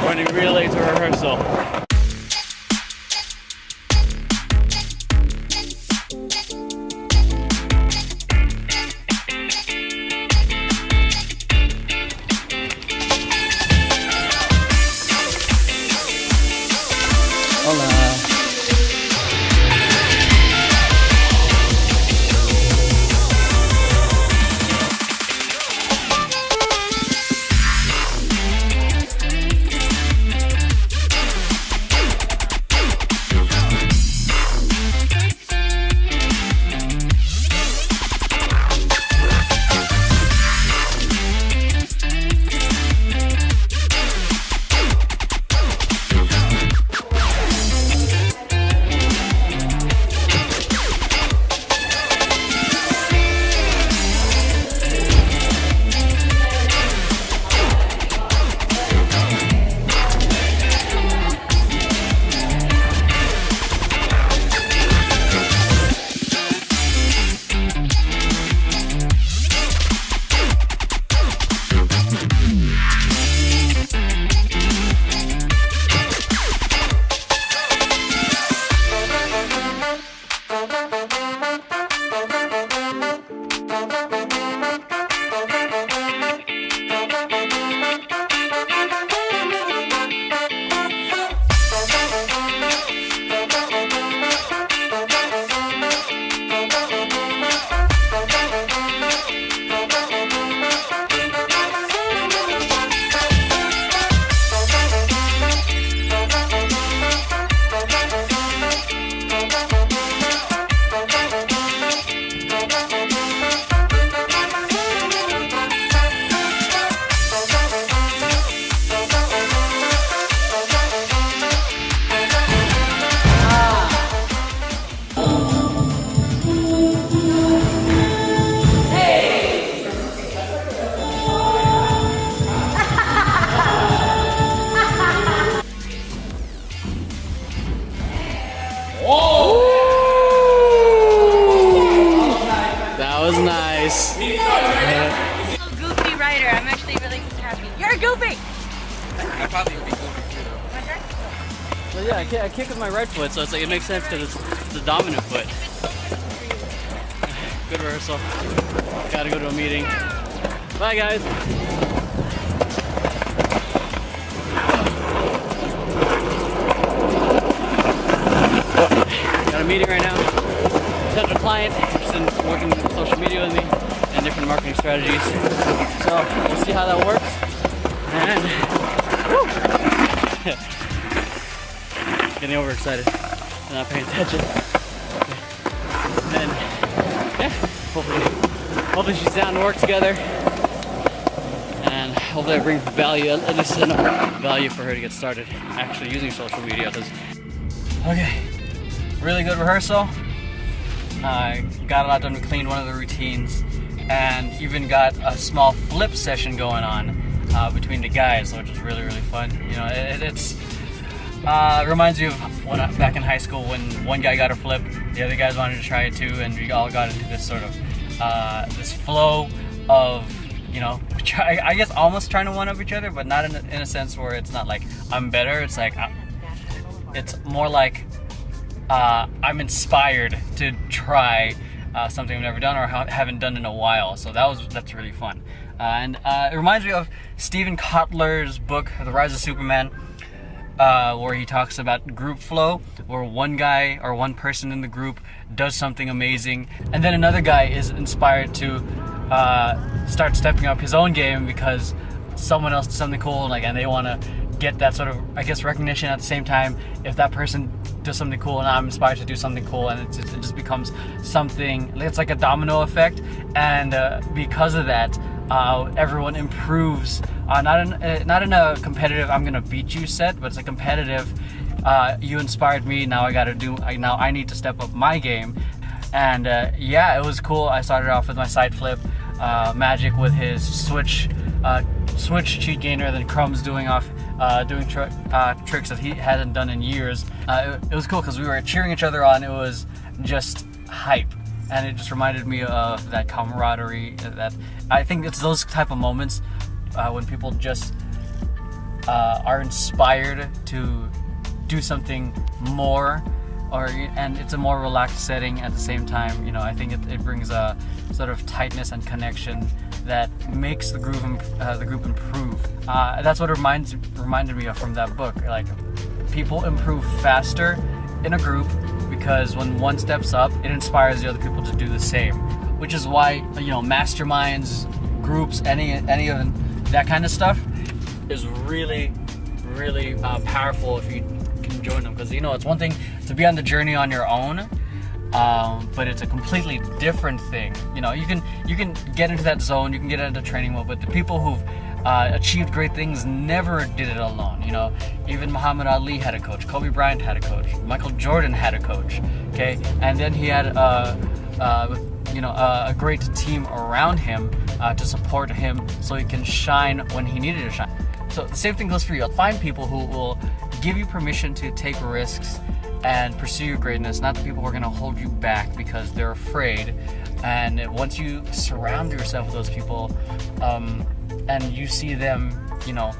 Running real late to rehearsal. That was nice. Goofy rider. I'm actually really happy. You're goofy! I probably would be goofy too though. Well, yeah, I kick with my right foot, so it's like it makes sense because it's the dominant foot. Good rehearsal. Gotta go to a meeting. Bye, guys. Got a meeting right now. Potential client interested in working with social media with me and different marketing strategies. So we'll see how that works. And getting overexcited and not paying attention. And yeah, hopefully she's down to work together. And hopefully I bring value, at least enough value for her to get started actually using social media. Okay, really good rehearsal. Got a lot done. We cleaned one of the routines and even got a small flip session going on between the guys, which is really fun. You know, it reminds me of when back in high school when one guy got a flip, the other guys wanted to try it too, and we all got into this sort of this flow of, you know, I guess almost trying to one-up each other, but not in a sense where it's not like I'm better. It's like it's more like I'm inspired to try something I've never done or haven't done in a while. So that's really fun. And it reminds me of Stephen Kotler's book, The Rise of Superman, where he talks about group flow, where one guy or one person in the group does something amazing, and then another guy is inspired to start stepping up his own game because someone else did something cool, and they want to get that sort of, I guess, recognition at the same time. If that person does something cool and I'm inspired to do something cool, and it just becomes something, it's like a domino effect, and because of that, everyone improves, not in a competitive I'm gonna beat you set, but it's a competitive you inspired me, now I need to step up my game. And yeah, it was cool. I started off with my side flip, Magic with his switch Switch cheat gainer, then Crumb's doing tricks that he hadn't done in years. It was cool because we were cheering each other on. It was just hype, and it just reminded me of that camaraderie. That I think it's those type of moments when people just are inspired to do something more, and it's a more relaxed setting at the same time. You know, I think it brings a sort of tightness and connection that makes the group improve. That's what reminded me of from that book. Like, people improve faster in a group because when one steps up, it inspires the other people to do the same. Which is why, you know, masterminds, groups, any of that kind of stuff is really powerful if you can join them. Because, you know, it's one thing to be on the journey on your own, but it's a completely different thing. You know, you can get into that zone, you can get into training mode, but the people who've achieved great things never did it alone. You know, even Muhammad Ali had a coach, Kobe Bryant had a coach, Michael Jordan had a coach. Okay, and then he had a great team around him to support him so he can shine when he needed to shine. So the same thing goes for you. Find people who will give you permission to take risks and pursue your greatness, not the people who are going to hold you back because they're afraid. And once you surround yourself with those people, and you see them, you know,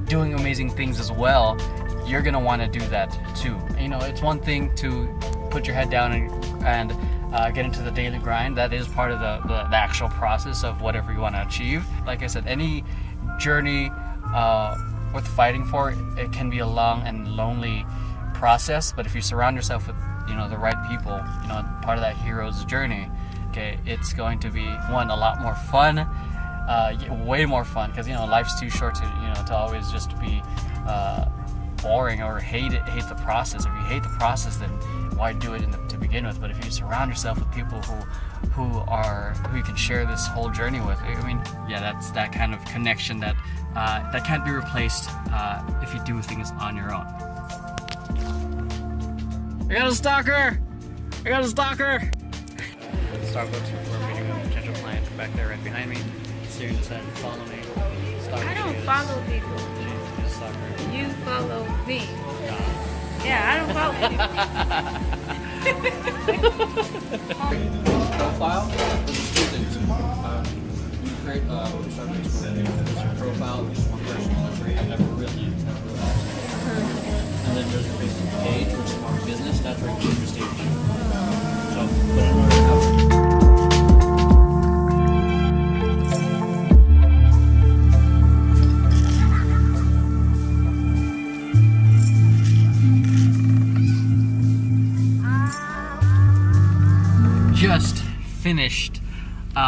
doing amazing things as well, you're going to want to do that too. You know, it's one thing to put your head down and get into the daily grind. That is part of the actual process of whatever you want to achieve. Like I said, any journey worth fighting for, it can be a long and lonely process, but if you surround yourself with, you know, the right people, you know, part of that hero's journey, okay, it's going to be a lot more fun, way more fun, because, you know, life's too short to always just be boring or hate the process. If you hate the process, then why do it to begin with? But if you surround yourself with people who you can share this whole journey with, I mean, yeah, that's that kind of connection that can't be replaced if you do things on your own. I got a stalker! Starbucks, we're meeting a potential client back there right behind me. Siri decided to follow me. I don't follow people. She's a stalker. You follow me. Yeah, I don't follow people. Profile, there's two things. You create your profile, just one person, I've never really and then there's your Facebook page, which is more business, that's where you keep your stage. So, but in order to just finished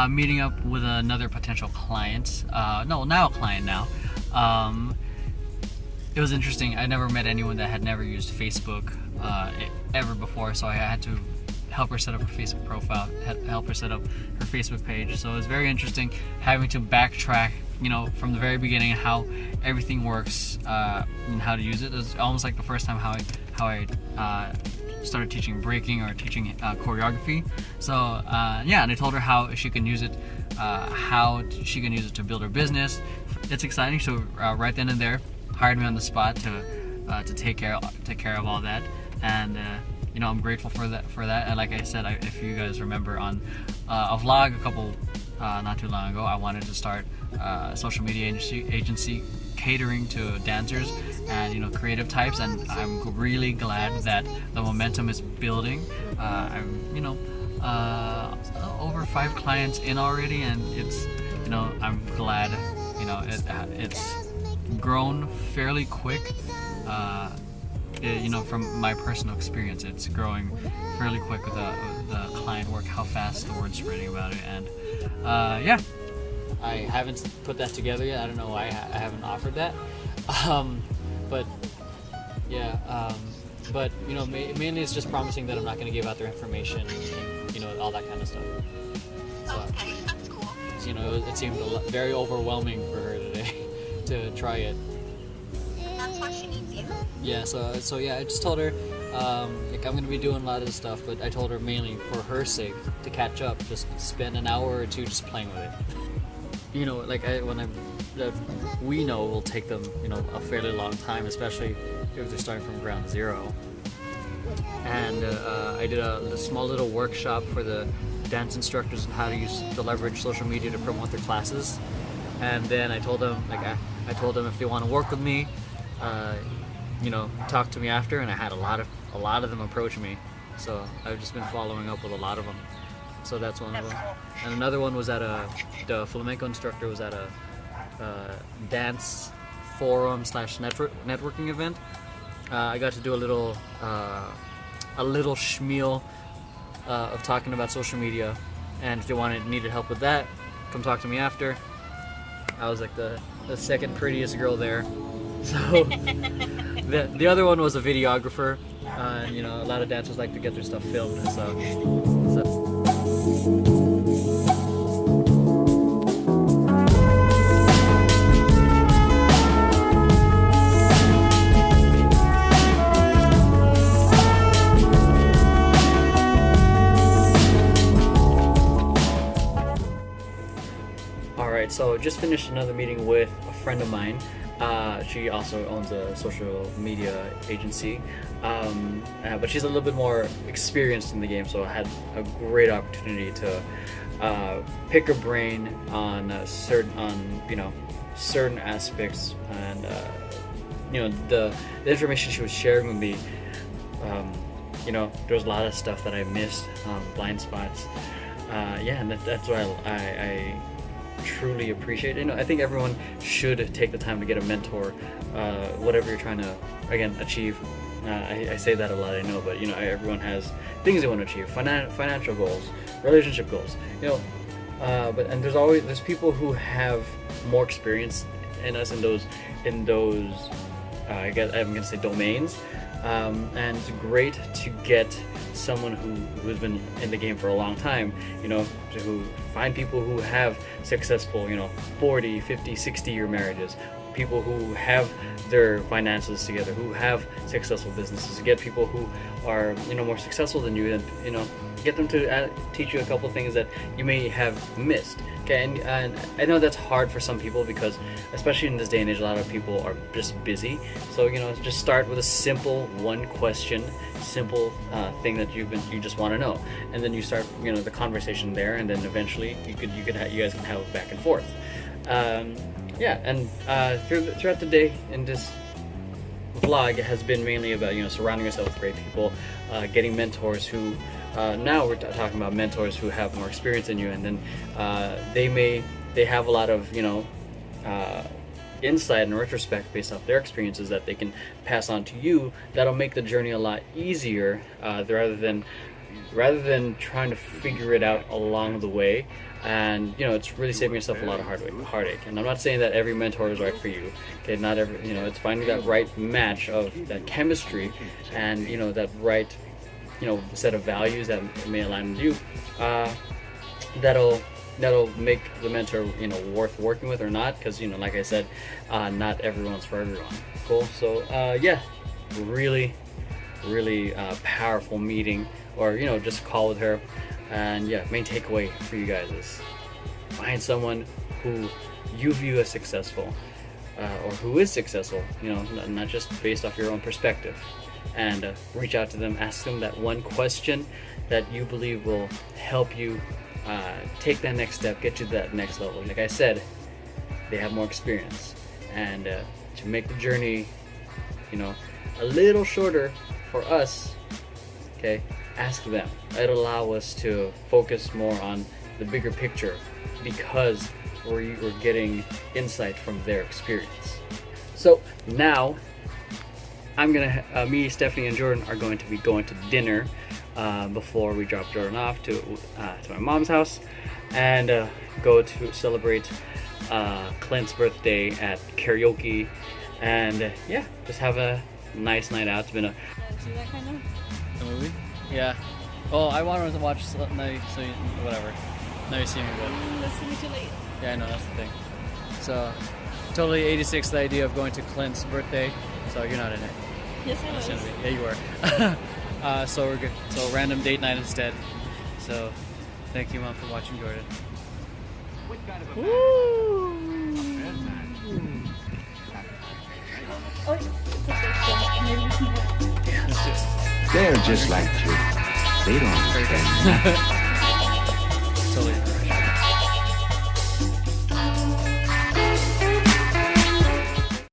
meeting up with another potential client. Now a client now. It was interesting. I never met anyone that had never used Facebook ever before, so I had to help her set up her Facebook profile, help her set up her Facebook page. So it was very interesting having to backtrack, you know, from the very beginning how everything works and how to use it. It was almost like the first time how I started teaching breaking or teaching choreography. So yeah, and I told her how she can use it, to build her business. It's exciting. So right then and there, hired me on the spot to take care of all that, and you know, I'm grateful for that. And like I said, if you guys remember on a vlog not too long ago, I wanted to start a social media agency catering to dancers and, you know, creative types, and I'm really glad that the momentum is building. I'm, you know, over 5 clients in already, and it's, you know, I'm glad, you know, it's grown fairly quick. You know, from my personal experience, it's growing fairly quick with the client work, how fast the word's spreading about it, and yeah, I haven't put that together yet. I don't know why I haven't offered that, but yeah, but you know, mainly it's just promising that I'm not going to give out their information and, you know, all that kind of stuff. Okay, that's cool. So, you know, it seemed very overwhelming for her today to try it. That's what she needs you. Yeah, so yeah, I just told her, like, I'm gonna be doing a lot of this stuff, but I told her mainly for her sake to catch up, just spend an hour or two just playing with it. You know, like when I'm that we know will take them, you know, a fairly long time, especially if they're starting from ground zero. And I did a small little workshop for the dance instructors on how to use to leverage social media to promote their classes. And then I told them, like, I told them if they want to work with me, you know, talk to me after. And I had a lot of them approach me. So I've just been following up with a lot of them. So that's one of them. And another one was at the flamenco instructor was at a dance forum / networking event. I got to do a little schmeal of talking about social media, and if they needed help with that, come talk to me after. I was like the second prettiest girl there. So the other one was a videographer, and you know, a lot of dancers like to get their stuff filmed and stuff. So. So just finished another meeting with a friend of mine. She also owns a social media agency, but she's a little bit more experienced in the game, so I had a great opportunity to pick her brain on certain aspects, and you know, the information she was sharing with me. You know, there was a lot of stuff that I missed, blind spots. Yeah, and that's why I truly appreciate it. You know, I think everyone should take the time to get a mentor, whatever you're trying to, again, achieve. I say that a lot, I know, but you know, everyone has things they want to achieve, financial goals, relationship goals, you know, but there's people who have more experience in us in those I guess I'm gonna say domains, and it's great to get someone who's been in the game for a long time, you know, to find people who have successful, you know, 40, 50, 60-year marriages, people who have their finances together, who have successful businesses, get people who are, you know, more successful than you, and, you know, get them to teach you a couple things that you may have missed. Okay, and I know that's hard for some people because, especially in this day and age, a lot of people are just busy. So, you know, just start with a simple one question, simple thing that you just want to know, and then you start, you know, the conversation there, and then eventually you guys can have a back and forth. Yeah, and throughout the day in this vlog has been mainly about, you know, surrounding yourself with great people, getting mentors who. Now we're talking about mentors who have more experience than you, and then they have a lot of, you know, insight and retrospect based off their experiences that they can pass on to you. That'll make the journey a lot easier, rather than trying to figure it out along the way. And you know, it's really saving yourself a lot of heartache. And I'm not saying that every mentor is right for you. Okay, not every, you know, it's finding that right match of that chemistry, and you know, that right, you know, set of values that may align with you, that'll make the mentor, you know, worth working with or not, because, you know, like I said, not everyone's for everyone. Cool. So yeah, really powerful meeting, or, you know, just call with her. And yeah, main takeaway for you guys is find someone who you view as successful, or who is successful, you know, not just based off your own perspective. And reach out to them, ask them that one question that you believe will help you take that next step, get you to that next level. Like I said, they have more experience, and to make the journey, you know, a little shorter for us, okay, ask them. It'll allow us to focus more on the bigger picture, because we're getting insight from their experience. So now me, Stephanie, and Jordan are going to be going to dinner before we drop Jordan off to my mom's house, and go to celebrate Clint's birthday at karaoke, and yeah, just have a nice night out. It's been a See that kind of? the movie. Yeah. Well, I wanted to watch now, so whatever. Now you see me, but That's gonna be too late. yeah, I know, that's the thing. So totally 86 the idea of going to Clint's birthday. So you're not in it. Yes, I was. Yeah, you were. So we're good. So random date night instead. So thank you, Mom, for watching Jordan. What kind of a Woo! man? Let's do it. They're just like you. They don't Totally.